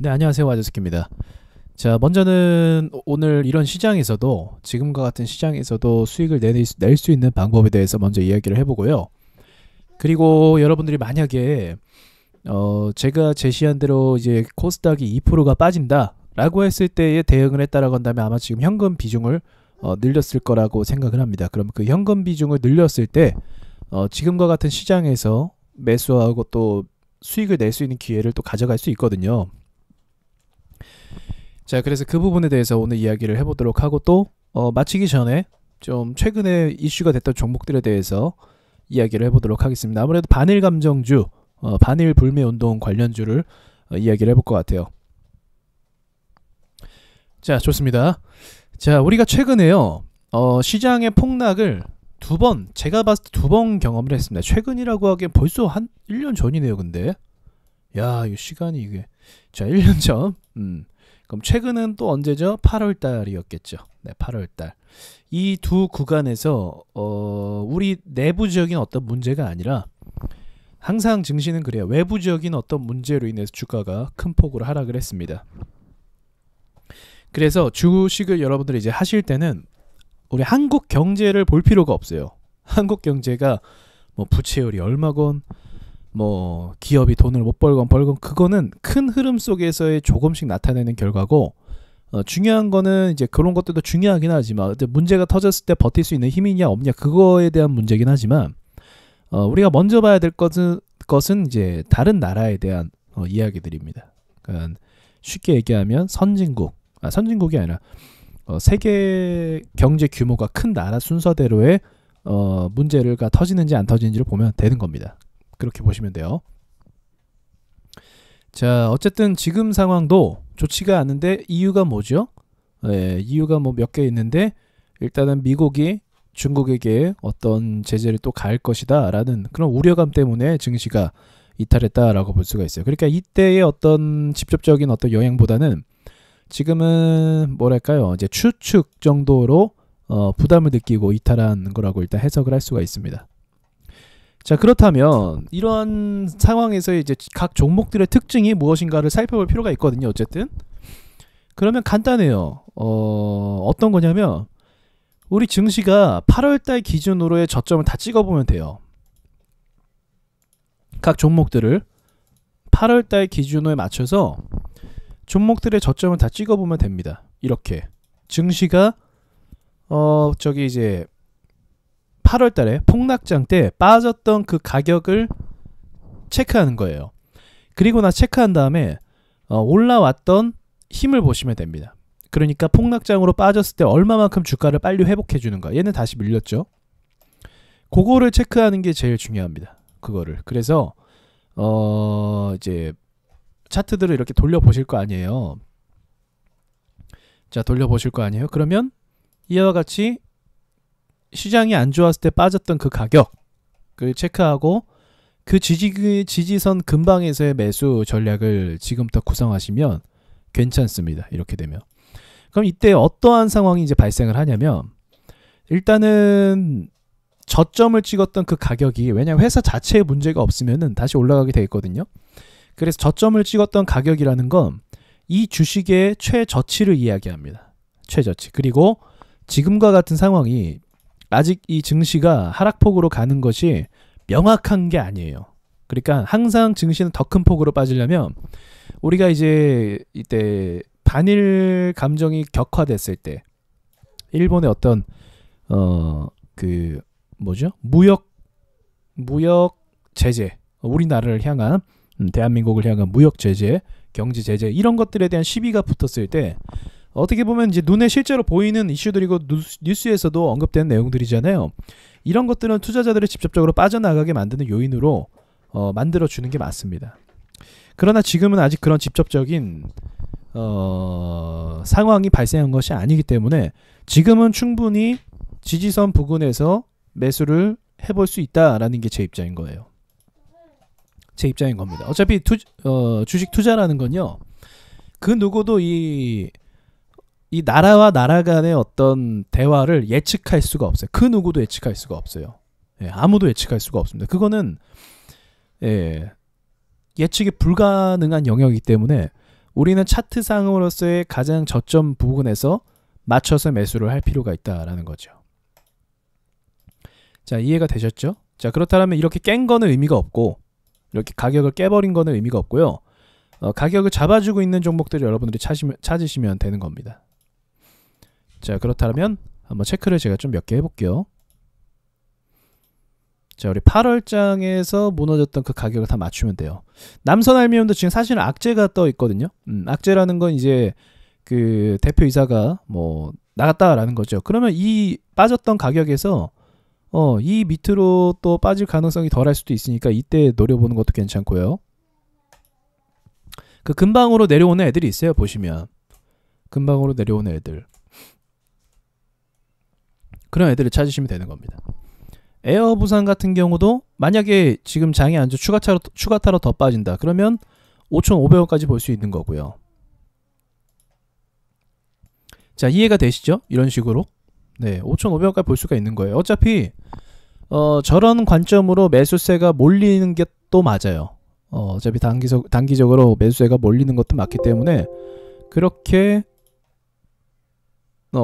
네, 안녕하세요. 와저스키입니다. 자, 먼저는 오늘 이런 시장에서도 지금과 같은 시장에서도 수익을 낼 수 있는 방법에 대해서 먼저 이야기를 해보고요. 그리고 여러분들이 만약에 제가 제시한 대로 이제 코스닥이 2%가 빠진다라고 했을 때에 대응을 했다라고 한다면 아마 지금 현금 비중을 늘렸을 거라고 생각을 합니다. 그럼 그 현금 비중을 늘렸을 때 지금과 같은 시장에서 매수하고 또 수익을 낼 수 있는 기회를 또 가져갈 수 있거든요. 자, 그래서 그 부분에 대해서 오늘 이야기를 해보도록 하고 또 마치기 전에 좀 최근에 이슈가 됐던 종목들에 대해서 이야기를 해보도록 하겠습니다. 아무래도 반일 감정주, 반일 불매 운동 관련주를 이야기를 해볼 것 같아요. 자, 좋습니다. 자, 우리가 최근에요 시장의 폭락을 제가 봤을 때 두 번 경험을 했습니다. 최근이라고 하기엔 벌써 한 1년 전이네요. 근데 야, 이 시간이 이게 자 1년 전 그럼 최근은 또 언제죠? 8월 달이었겠죠. 네, 8월 달. 이 두 구간에서 우리 내부적인 어떤 문제가 아니라 항상 증시는 그래요. 외부적인 어떤 문제로 인해서 주가가 큰 폭으로 하락을 했습니다. 그래서 주식을 여러분들이 이제 하실 때는 우리 한국 경제를 볼 필요가 없어요. 한국 경제가 뭐 부채율이 얼마건 뭐 기업이 돈을 못 벌건 그거는 큰 흐름 속에서의 조금씩 나타내는 결과고 중요한 거는 이제 그런 것들도 중요하긴 하지만 문제가 터졌을 때 버틸 수 있는 힘이 있냐 없냐 그거에 대한 문제긴 하지만 우리가 먼저 봐야 될 것은 이제 다른 나라에 대한 이야기들입니다. 그러니까 쉽게 얘기하면 선진국이 아니라 세계 경제 규모가 큰 나라 순서대로의 문제가 터지는지 안 터지는지를 보면 되는 겁니다. 그렇게 보시면 돼요. 자, 어쨌든 지금 상황도 좋지가 않은데 이유가 뭐죠? 이유가 뭐 몇 개 있는데 일단은 미국이 중국에게 어떤 제재를 또 가할 것이다 라는 그런 우려감 때문에 증시가 이탈했다라고 볼 수가 있어요. 그러니까 이때의 어떤 직접적인 어떤 영향보다는 지금은 뭐랄까요, 이제 추측 정도로 부담을 느끼고 이탈한 거라고 일단 해석을 할 수가 있습니다. 자, 그렇다면 이런 상황에서 이제 각 종목들의 특징이 무엇인가를 살펴볼 필요가 있거든요. 어쨌든 그러면 간단해요. 어떤 거냐면 우리 증시가 8월달 기준으로의 저점을 다 찍어보면 돼요. 각 종목들을 8월달 기준으로에 맞춰서 종목들의 저점을 다 찍어보면 됩니다. 이렇게 증시가 저기 이제 8월달에 폭락장 때 빠졌던 그 가격을 체크하는 거예요. 그리고 체크한 다음에 올라왔던 힘을 보시면 됩니다. 그러니까 폭락장으로 빠졌을 때 얼마만큼 주가를 빨리 회복해 주는 거야. 얘는 다시 밀렸죠. 그거를 체크하는 게 제일 중요합니다. 그거를. 그래서 이제 차트들을 이렇게 돌려보실 거 아니에요. 자, 돌려보실 거 아니에요. 그러면 이와 같이 시장이 안 좋았을 때 빠졌던 그 가격을 체크하고 그 지지선 근방에서의 매수 전략을 지금부터 구성하시면 괜찮습니다. 이렇게 되면. 그럼 이때 어떠한 상황이 이제 발생을 하냐면 일단은 저점을 찍었던 그 가격이 왜냐하면 회사 자체에 문제가 없으면은 다시 올라가게 돼 있거든요. 그래서 저점을 찍었던 가격이라는 건 이 주식의 최저치를 이야기합니다. 최저치. 그리고 지금과 같은 상황이 아직 이 증시가 하락폭으로 가는 것이 명확한 게 아니에요. 그러니까 항상 증시는 더 큰 폭으로 빠지려면 우리가 이제 이때 반일 감정이 격화됐을 때 일본의 어떤 그 뭐죠? 무역 제재, 우리나라를 향한 대한민국을 향한 무역 제재, 경제 제재 이런 것들에 대한 시비가 붙었을 때 어떻게 보면 이제 눈에 실제로 보이는 이슈들이고 뉴스에서도 언급되는 내용들이잖아요. 이런 것들은 투자자들을 직접적으로 빠져나가게 만드는 요인으로 만들어주는 게 맞습니다. 그러나 지금은 아직 그런 직접적인 상황이 발생한 것이 아니기 때문에 지금은 충분히 지지선 부근에서 매수를 해볼 수 있다라는 게 제 입장인 거예요. 제 입장인 겁니다. 어차피 주식 투자라는 건요, 그 누구도 이 나라와 나라 간의 어떤 대화를 예측할 수가 없어요. 그 누구도 예측할 수가 없어요. 아무도 예측할 수가 없습니다. 그거는 예측이 불가능한 영역이기 때문에 우리는 차트상으로서의 가장 저점 부분에서 맞춰서 매수를 할 필요가 있다라는 거죠. 자, 이해가 되셨죠? 자, 그렇다면 이렇게 깬 거는 의미가 없고, 이렇게 가격을 깨버린 거는 의미가 없고요. 가격을 잡아주고 있는 종목들을 여러분들이 찾으시면 되는 겁니다. 자, 그렇다면 한번 체크를 제가 좀 몇 개 해볼게요. 자, 우리 8월장에서 무너졌던 그 가격을 다 맞추면 돼요. 남선 알미늄도 지금 사실은 악재가 떠 있거든요. 악재라는 건 이제 그 대표이사가 뭐 나갔다라는 거죠. 그러면 이 빠졌던 가격에서 이 밑으로 또 빠질 가능성이 덜할 수도 있으니까 이때 노려보는 것도 괜찮고요. 그 근방으로 내려오는 애들이 있어요. 보시면 근방으로 내려오는 애들, 그런 애들을 찾으시면 되는 겁니다. 에어부산 같은 경우도 만약에 지금 장이 안 좋아 추가타로 더 빠진다 그러면 5,500원까지 볼 수 있는 거고요. 자, 이해가 되시죠? 이런 식으로 5,500원까지 볼 수가 있는 거예요. 어차피 저런 관점으로 매수세가 몰리는 게 또 맞아요. 어차피 단기적으로 매수세가 몰리는 것도 맞기 때문에 그렇게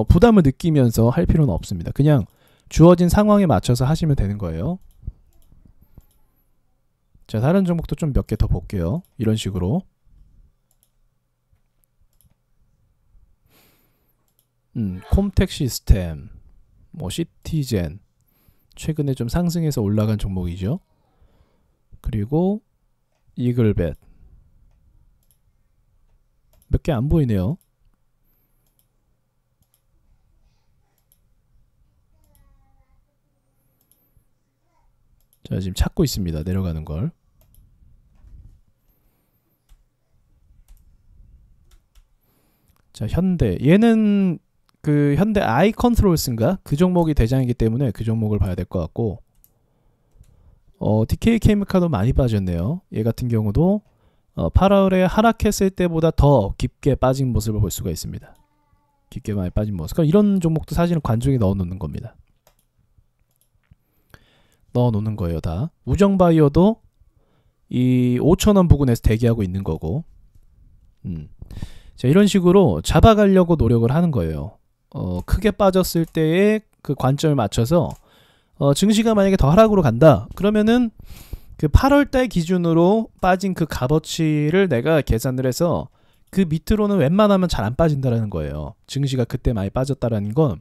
부담을 느끼면서 할 필요는 없습니다. 그냥 주어진 상황에 맞춰서 하시면 되는 거예요. 자, 다른 종목도 좀 몇 개 더 볼게요. 이런 식으로 콤텍 시스템, 뭐 시티젠 최근에 좀 상승해서 올라간 종목이죠. 그리고 이글벳 몇 개 안 보이네요. 자, 지금 찾고 있습니다. 내려가는 걸. 자, 현대, 얘는 그 현대 아이 컨트롤스인가? 그 종목이 대장이기 때문에 그 종목을 봐야 될 것 같고, DK 케미칼도 많이 빠졌네요. 얘 같은 경우도 8월에 하락했을 때보다 더 깊게 빠진 모습을 볼 수가 있습니다. 깊게 많이 빠진 모습. 그러니까 이런 종목도 사실은 관중에 넣어 놓는 겁니다. 넣어 놓는 거예요. 다. 우정바이오도 이 5,000원 부근에서 대기하고 있는 거고, 자, 이런 식으로 잡아가려고 노력을 하는 거예요. 크게 빠졌을 때의 그 관점을 맞춰서 증시가 만약에 더 하락으로 간다 그러면은 그 8월달 기준으로 빠진 그 값어치를 내가 계산을 해서 그 밑으로는 웬만하면 잘 안 빠진다라는 거예요. 증시가 그때 많이 빠졌다라는 건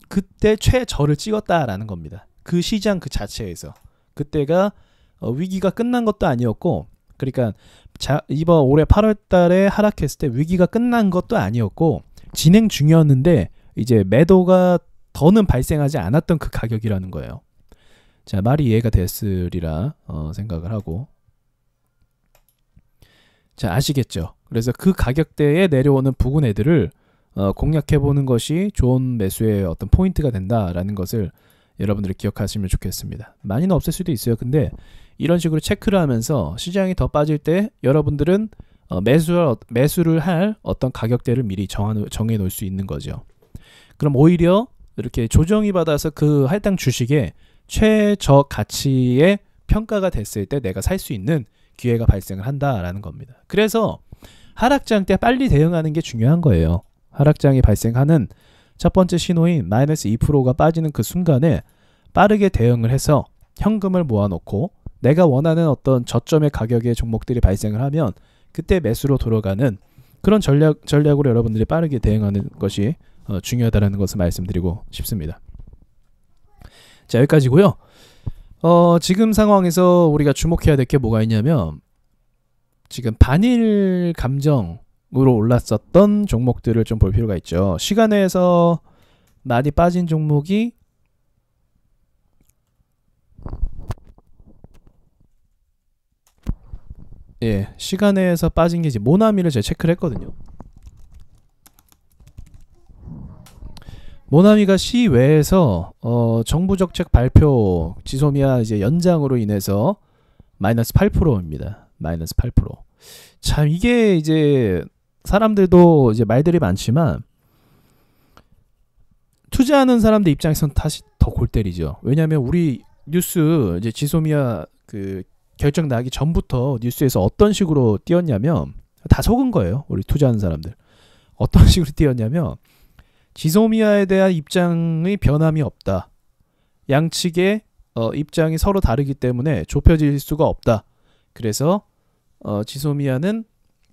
그때 최저를 찍었다라는 겁니다. 그 시장 그 자체에서 그때가 위기가 끝난 것도 아니었고, 그러니까 이번 올해 8월달에 하락했을 때 위기가 끝난 것도 아니었고 진행 중이었는데 이제 매도가 더는 발생하지 않았던 그 가격이라는 거예요. 자, 말이 이해가 됐으리라 생각을 하고, 자, 아시겠죠? 그래서 그 가격대에 내려오는 부근 애들을 공략해보는 것이 좋은 매수의 어떤 포인트가 된다라는 것을 여러분들이 기억하시면 좋겠습니다. 많이는 없을 수도 있어요. 근데 이런 식으로 체크를 하면서 시장이 더 빠질 때 여러분들은 매수를 할 어떤 가격대를 미리 정해 놓을 수 있는 거죠. 그럼 오히려 이렇게 조정이 받아서 그 할당 주식의 최저 가치의 평가가 됐을 때 내가 살 수 있는 기회가 발생을 한다라는 겁니다. 그래서 하락장 때 빨리 대응하는 게 중요한 거예요. 하락장이 발생하는 첫 번째 신호인 마이너스 2%가 빠지는 그 순간에 빠르게 대응을 해서 현금을 모아놓고 내가 원하는 어떤 저점의 가격의 종목들이 발생을 하면 그때 매수로 돌아가는 그런 전략으로 여러분들이 빠르게 대응하는 것이 중요하다는 것을 말씀드리고 싶습니다. 자, 여기까지고요. 지금 상황에서 우리가 주목해야 될 게 뭐가 있냐면 지금 반일 감정으로 올랐었던 종목들을 좀 볼 필요가 있죠. 시간에서 많이 빠진 종목이 시간에서 빠진 게 이제 모나미를 제가 체크를 했거든요. 모나미가 시외에서 정부 정책 발표 지소미아 이제 연장으로 인해서 마이너스 8%입니다. 마이너스 8%. 참 이게 이제 사람들도 이제 말들이 많지만 투자하는 사람들 입장에서는 다시 더 골 때리죠. 왜냐하면 우리 뉴스 이제 지소미아 그 결정 나기 전부터 뉴스에서 어떤 식으로 띄었냐면 다 속은 거예요. 우리 투자하는 사람들. 어떤 식으로 띄었냐면 지소미아에 대한 입장의 변함이 없다. 양측의 입장이 서로 다르기 때문에 좁혀질 수가 없다. 그래서 지소미아는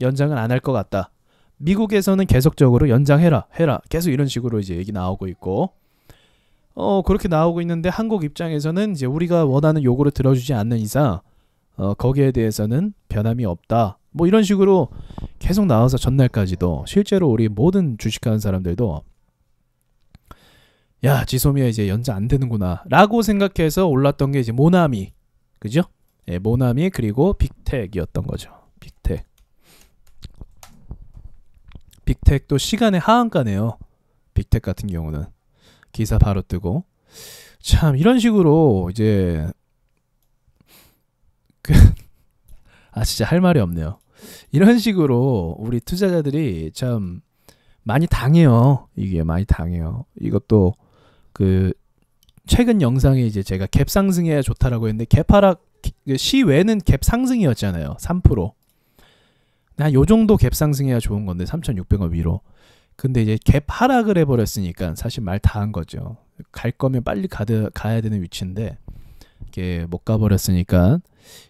연장을 안 할 것 같다. 미국에서는 계속적으로 연장해라 해라 계속 이런 식으로 이제 얘기 나오고 있고 그렇게 나오고 있는데 한국 입장에서는 이제 우리가 원하는 요구를 들어주지 않는 이상 거기에 대해서는 변함이 없다. 뭐 이런 식으로 계속 나와서 전날까지도 실제로 우리 모든 주식하는 사람들도 야 지소미아 이제 연장 안 되는구나 라고 생각해서 올랐던 게 이제 모나미 그죠? 예, 모나미 그리고 빅텍이었던 거죠. 빅텍도 시간의 하한가네요. 빅텍 같은 경우는 기사 바로 뜨고 참 이런 식으로 이제 진짜 할 말이 없네요. 이런 식으로 우리 투자자들이 참 많이 당해요. 이게 많이 당해요. 이것도 그 최근 영상에 이제 제가 갭 상승해야 좋다라고 했는데 갭 하락 시외는 갭 상승이었잖아요. 3%. 한 요 정도 갭 상승해야 좋은 건데 3,600원 위로. 근데 이제 갭 하락을 해버렸으니까 사실 말 다 한 거죠. 갈 거면 빨리 가야 되는 위치인데 이게 못 가버렸으니까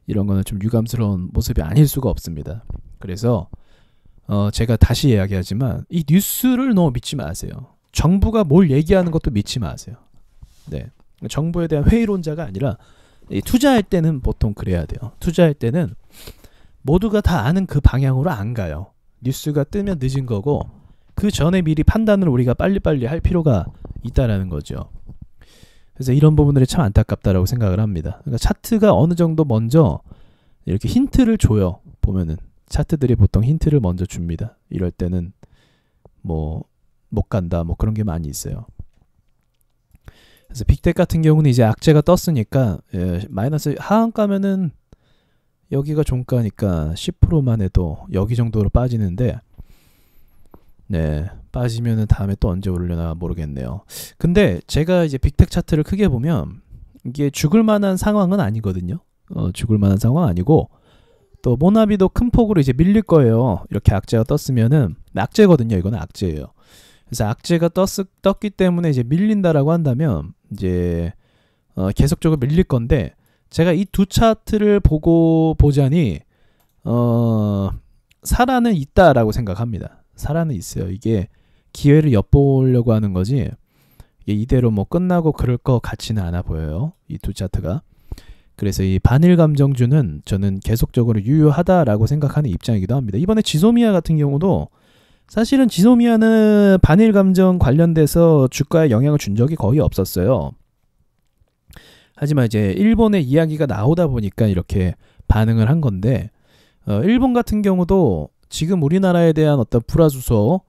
이런 거는 좀 유감스러운 모습이 아닐 수가 없습니다. 그래서 제가 다시 이야기하지만 이 뉴스를 너무 믿지 마세요. 정부가 뭘 얘기하는 것도 믿지 마세요. 네, 정부에 대한 회의론자가 아니라 투자할 때는 보통 그래야 돼요. 투자할 때는 모두가 다 아는 그 방향으로 안 가요. 뉴스가 뜨면 늦은 거고 그 전에 미리 판단을 우리가 빨리빨리 할 필요가 있다라는 거죠. 그래서 이런 부분들이 참 안타깝다라고 생각을 합니다. 그러니까 차트가 어느 정도 먼저 이렇게 힌트를 줘요. 보면은 차트들이 보통 힌트를 먼저 줍니다. 이럴 때는 뭐 못 간다 뭐 그런 게 많이 있어요. 그래서 빅텍 같은 경우는 이제 악재가 떴으니까 마이너스 하한가면은 여기가 종가니까 10%만 해도 여기 정도로 빠지는데 네 빠지면은 다음에 또 언제 오르려나 모르겠네요. 근데 제가 이제 빅텍 차트를 크게 보면 이게 죽을 만한 상황은 아니거든요. 죽을 만한 상황 아니고 또 모나비도 큰 폭으로 이제 밀릴 거예요. 이렇게 악재가 떴으면은 악재거든요. 이거는 악재예요. 그래서 악재가 떴기 때문에 이제 밀린다라고 한다면 이제 계속적으로 밀릴 건데 제가 이 두 차트를 보자니 살아는 있다라고 생각합니다. 살아는 있어요. 이게 기회를 엿보려고 하는 거지 이게 이대로 뭐 끝나고 그럴 것 같지는 않아 보여요. 이 두 차트가. 그래서 이 반일 감정주는 저는 계속적으로 유효하다라고 생각하는 입장이기도 합니다. 이번에 지소미아 같은 경우도 사실은 지소미아는 반일 감정 관련돼서 주가에 영향을 준 적이 거의 없었어요. 하지만 이제 일본의 이야기가 나오다 보니까 이렇게 반응을 한 건데 일본 같은 경우도 지금 우리나라에 대한 어떤 불화수소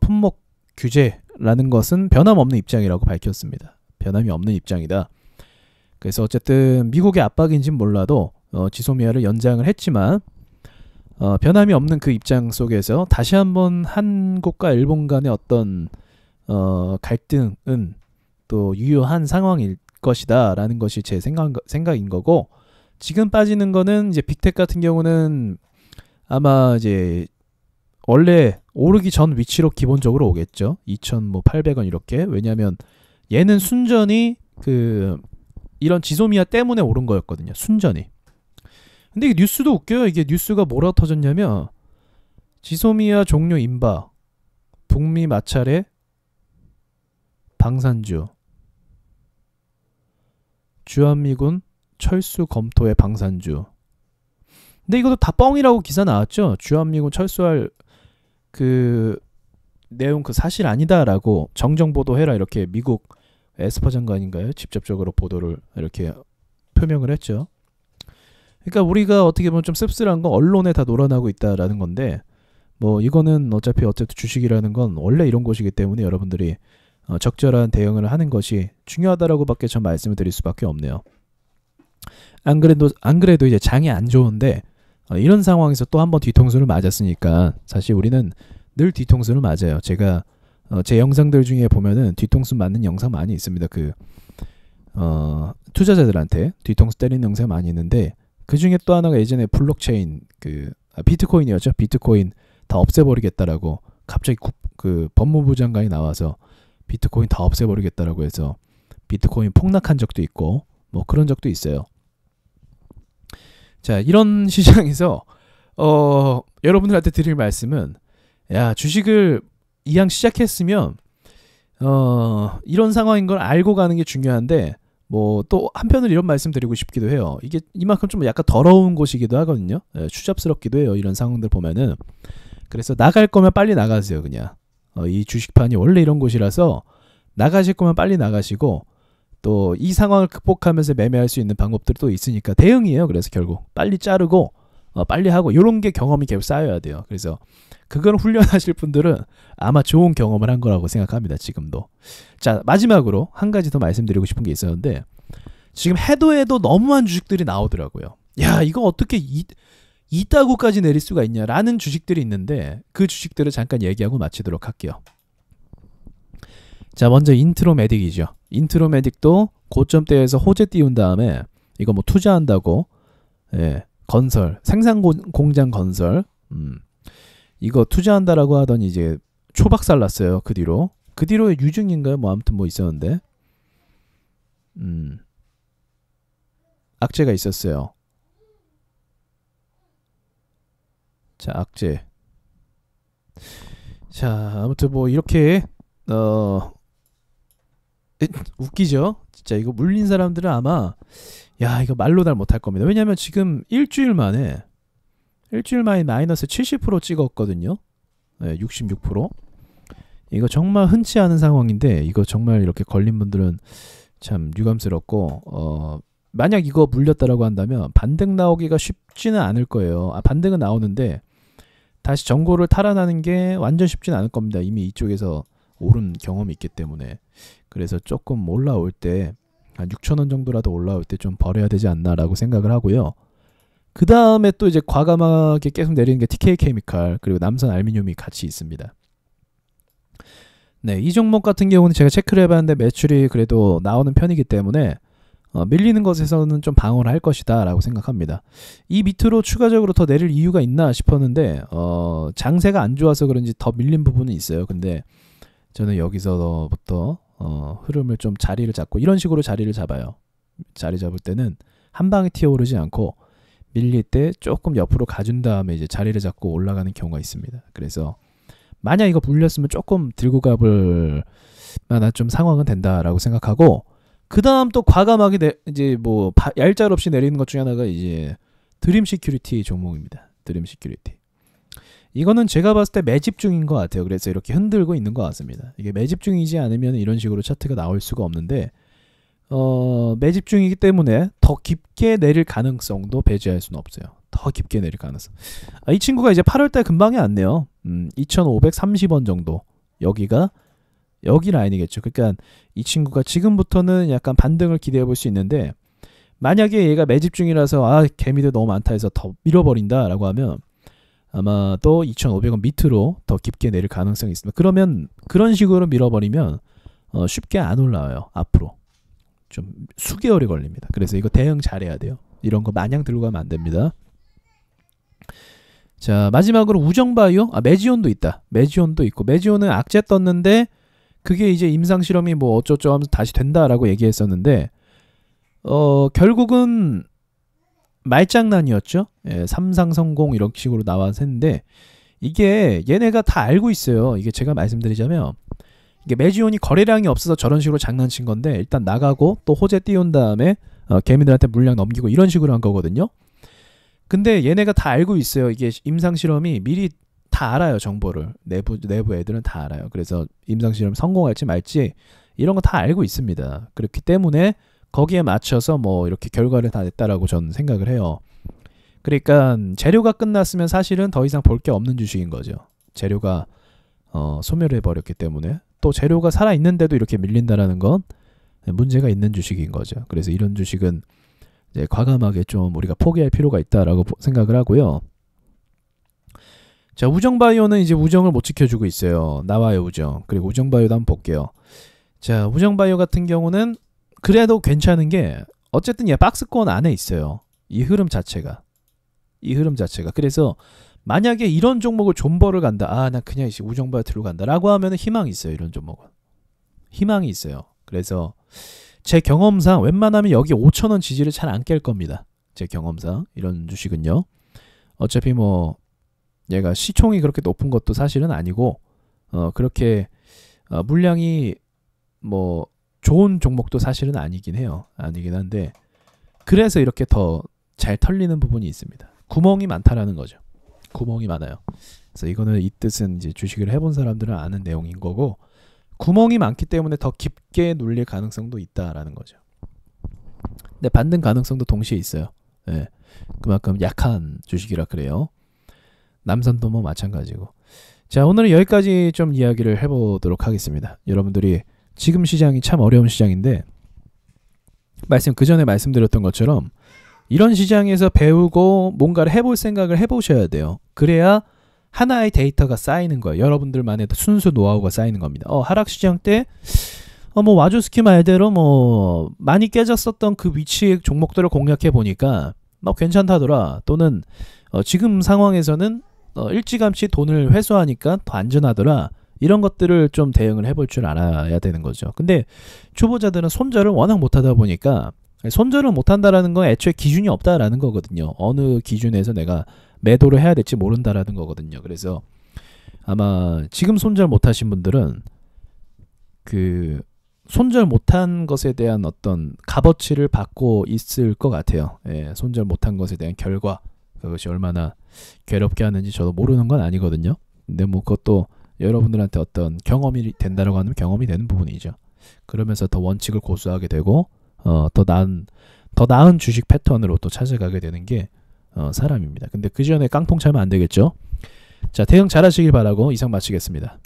품목 규제라는 것은 변함없는 입장이라고 밝혔습니다. 변함이 없는 입장이다. 그래서 어쨌든 미국의 압박인지는 몰라도 지소미아를 연장을 했지만 변함이 없는 그 입장 속에서 다시 한번 한국과 일본 간의 어떤 갈등은 또 유효한 상황일 것이다 라는 것이 제 생각인 거고 지금 빠지는 거는 이제 빅텍 같은 경우는 아마 이제 원래 오르기 전 위치로 기본적으로 오겠죠. 2,800원 이렇게. 왜냐하면 얘는 순전히 이런 지소미아 때문에 오른 거였거든요. 순전히. 근데 이게 뉴스도 웃겨요. 이게 뉴스가 뭐라고 터졌냐면 지소미아 종료 임박, 북미 마찰에 방산주, 주한미군 철수 검토의 방산주. 근데 이것도 다 뻥이라고 기사 나왔죠. 주한미군 철수할 그 내용 사실 아니다라고 정정 보도해라 이렇게 미국 에스퍼 장관인가요? 직접적으로 보도를 이렇게 표명을 했죠. 그러니까 우리가 어떻게 보면 좀 씁쓸한 건 언론에 다 놀아나고 있다라는 건데 뭐 이거는 어차피 주식이라는 건 원래 이런 것이기 때문에 여러분들이 적절한 대응을 하는 것이 중요하다라고밖에 전 말씀을 드릴 수밖에 없네요. 안 그래도 이제 장이 안 좋은데 이런 상황에서 또 한번 뒤통수를 맞았으니까 사실 우리는 늘 뒤통수를 맞아요. 제가 제 영상들 중에 보면은 뒤통수 맞는 영상 많이 있습니다. 투자자들한테 뒤통수 때리는 영상 많이 있는데 그 중에 또 하나가 예전에 블록체인 비트코인이었죠. 비트코인 다 없애버리겠다라고 갑자기 그 법무부 장관이 나와서 비트코인 다 없애버리겠다라고 해서 비트코인 폭락한 적도 있고 뭐 그런 적도 있어요. 자, 이런 시장에서 여러분들한테 드릴 말씀은, 야, 주식을 이왕 시작했으면 이런 상황인 걸 알고 가는 게 중요한데, 뭐 또 한편으로 이런 말씀 드리고 싶기도 해요. 이게 이만큼 좀 약간 더러운 곳이기도 하거든요. 추잡스럽기도 해요. 이런 상황들 보면은. 그래서 나갈 거면 빨리 나가세요. 그냥 이 주식판이 원래 이런 곳이라서 나가실 거면 빨리 나가시고, 또 이 상황을 극복하면서 매매할 수 있는 방법들이 또 있으니까 대응이에요. 그래서 결국 빨리 자르고 빨리 하고, 이런 게 경험이 계속 쌓여야 돼요. 그래서 그걸 훈련하실 분들은 아마 좋은 경험을 한 거라고 생각합니다. 지금도. 자, 마지막으로 한 가지 더 말씀드리고 싶은 게 있었는데, 지금 해도 너무한 주식들이 나오더라고요. 야, 이거 어떻게 이따구까지 내릴 수가 있냐라는 주식들이 있는데, 그 주식들을 잠깐 얘기하고 마치도록 할게요. 자, 먼저 인트로메딕이죠. 인트로메딕도 고점대에서 호재 띄운 다음에 이거 뭐 투자한다고, 건설, 생산 공장 건설, 이거 투자한다라고 하더니 이제 초박살 났어요. 그 뒤로 유증인가요? 뭐 아무튼 뭐 있었는데, 악재가 있었어요. 자, 악재. 자, 아무튼 뭐 이렇게 웃기죠? 진짜 이거 물린 사람들은 아마, 야, 이거 말로 다 못할 겁니다. 왜냐면 지금 일주일 만에 마이너스 70% 찍었거든요. 66%. 이거 정말 흔치 않은 상황인데, 이거 정말 이렇게 걸린 분들은 참 유감스럽고, 만약 이거 물렸다라고 한다면 반등 나오기가 쉽지는 않을 거예요. 반등은 나오는데 다시 정고를 탈환하는 게 완전 쉽지는 않을 겁니다. 이미 이쪽에서 오른 경험이 있기 때문에. 그래서 조금 올라올 때 한 6,000원 정도라도 올라올 때 좀 버려야 되지 않나라고 생각을 하고요. 그 다음에 또 이제 과감하게 계속 내리는 게 TK 케미칼, 그리고 남선 알루미늄이 같이 있습니다. 네, 이 종목 같은 경우는 제가 체크를 해봤는데 매출이 그래도 나오는 편이기 때문에 밀리는 것에서는 좀 방어를 할 것이다 라고 생각합니다. 이 밑으로 추가적으로 더 내릴 이유가 있나 싶었는데 장세가 안 좋아서 그런지 더 밀린 부분은 있어요. 근데 저는 여기서부터 흐름을 좀 자리를 잡고, 이런 식으로 자리를 잡아요. 자리 잡을 때는 한 방에 튀어오르지 않고 밀릴 때 조금 옆으로 가준 다음에 이제 자리를 잡고 올라가는 경우가 있습니다. 그래서 만약 이거 물렸으면 조금 들고 가볼 만한 좀 상황은 된다라고 생각하고, 그 다음 또 과감하게 이제 뭐 얄짤 없이 내리는 것 중에 하나가 이제 드림 시큐리티 종목입니다. 드림 시큐리티. 이거는 제가 봤을 때 매집 중인 것 같아요. 그래서 이렇게 흔들고 있는 것 같습니다. 이게 매집 중이지 않으면 이런 식으로 차트가 나올 수가 없는데, 매집 중이기 때문에 더 깊게 내릴 가능성도 배제할 수는 없어요. 더 깊게 내릴 가능성. 이 친구가 이제 8월달 금방이 왔네요. 2,530원 정도. 여기 라인이겠죠. 그러니까 이 친구가 지금부터는 약간 반등을 기대해 볼 수 있는데, 만약에 얘가 매집 중이라서 개미들 너무 많다 해서 더 밀어버린다 라고 하면 아마 또 2,500원 밑으로 더 깊게 내릴 가능성이 있습니다. 그러면 그런 식으로 밀어버리면 쉽게 안 올라와요. 앞으로 좀 수개월이 걸립니다. 그래서 이거 대응 잘해야 돼요. 이런 거 마냥 들고 가면 안 됩니다. 자, 마지막으로 우정바이오. 메지온도 있다. 메지온도 있고, 메지온은 악재 떴는데 그게 이제 임상실험이 뭐 어쩌고 하면서 다시 된다라고 얘기했었는데, 결국은 말장난이었죠. 삼상성공 이런 식으로 나와서 했는데, 이게 얘네가 다 알고 있어요. 이게 제가 말씀드리자면, 이게 메지온이 거래량이 없어서 저런 식으로 장난친 건데, 일단 나가고 또 호재 띄운 다음에 개미들한테 물량 넘기고 이런 식으로 한 거거든요. 근데 얘네가 다 알고 있어요. 이게 임상실험이 미리 다 알아요. 정보를. 내부 애들은 다 알아요. 그래서 임상실험 성공할지 말지 이런 거 다 알고 있습니다. 그렇기 때문에 거기에 맞춰서 뭐 이렇게 결과를 다 냈다라고 저는 생각을 해요. 그러니까 재료가 끝났으면 사실은 더 이상 볼 게 없는 주식인 거죠. 재료가 소멸해 버렸기 때문에. 또 재료가 살아있는데도 이렇게 밀린다라는 건 문제가 있는 주식인 거죠. 그래서 이런 주식은 이제 과감하게 좀 우리가 포기할 필요가 있다라고 생각을 하고요. 자, 우정바이오는 이제 우정을 못 지켜주고 있어요. 나와요, 우정. 그리고 우정바이오도 한번 볼게요. 자, 우정바이오 같은 경우는 그래도 괜찮은 게 어쨌든 얘 박스권 안에 있어요. 이 흐름 자체가. 이 흐름 자체가. 그래서 만약에 이런 종목을 존버를 간다. 아, 나 그냥 우정바이오텔로 간다라고 하면 희망이 있어요. 이런 종목은. 희망이 있어요. 그래서 제 경험상 웬만하면 여기 5,000원 지지를 잘 안 깰 겁니다. 제 경험상 이런 주식은요. 어차피 뭐 얘가 시총이 그렇게 높은 것도 사실은 아니고 그렇게 물량이 뭐 좋은 종목도 사실은 아니긴 해요. 아니긴 한데 그래서 이렇게 더 잘 털리는 부분이 있습니다. 구멍이 많다라는 거죠. 구멍이 많아요. 그래서 이거는 이 뜻은 이제 주식을 해본 사람들은 아는 내용인 거고 구멍이 많기 때문에 더 깊게 눌릴 가능성도 있다라는 거죠. 근데 반등 가능성도 동시에 있어요. 예. 그만큼 약한 주식이라 그래요. 남선도 뭐 마찬가지고. 자, 오늘은 여기까지 좀 이야기를 해보도록 하겠습니다. 여러분들이 지금 시장이 참 어려운 시장인데 그 전에 말씀드렸던 것처럼 이런 시장에서 배우고 뭔가를 해볼 생각을 해보셔야 돼요. 그래야 하나의 데이터가 쌓이는 거예요. 여러분들만의 순수 노하우가 쌓이는 겁니다. 하락시장 때 뭐 와주스키 말대로 뭐 많이 깨졌었던 그 위치의 종목들을 공략해 보니까 괜찮다더라. 또는 지금 상황에서는 일찌감치 돈을 회수하니까 더 안전하더라. 이런 것들을 좀 대응을 해볼 줄 알아야 되는 거죠. 근데 초보자들은 손절을 워낙 못하다 보니까 손절을 못한다라는 건 애초에 기준이 없다라는 거거든요. 어느 기준에서 내가 매도를 해야 될지 모른다라는 거거든요. 그래서 아마 지금 손절 못하신 분들은 그 손절 못한 것에 대한 어떤 값어치를 받고 있을 것 같아요. 예, 손절 못한 것에 대한 결과 그것이 얼마나 괴롭게 하는지 저도 모르는 건 아니거든요. 근데 뭐 그것도 여러분들한테 어떤 경험이 된다라고 하면 경험이 되는 부분이죠. 그러면서 더 원칙을 고수하게 되고 더 나은 주식 패턴으로 또 찾아가게 되는 게 사람입니다. 근데 그 전에 깡통 차면 안 되겠죠. 자, 대응 잘 하시길 바라고 이상 마치겠습니다.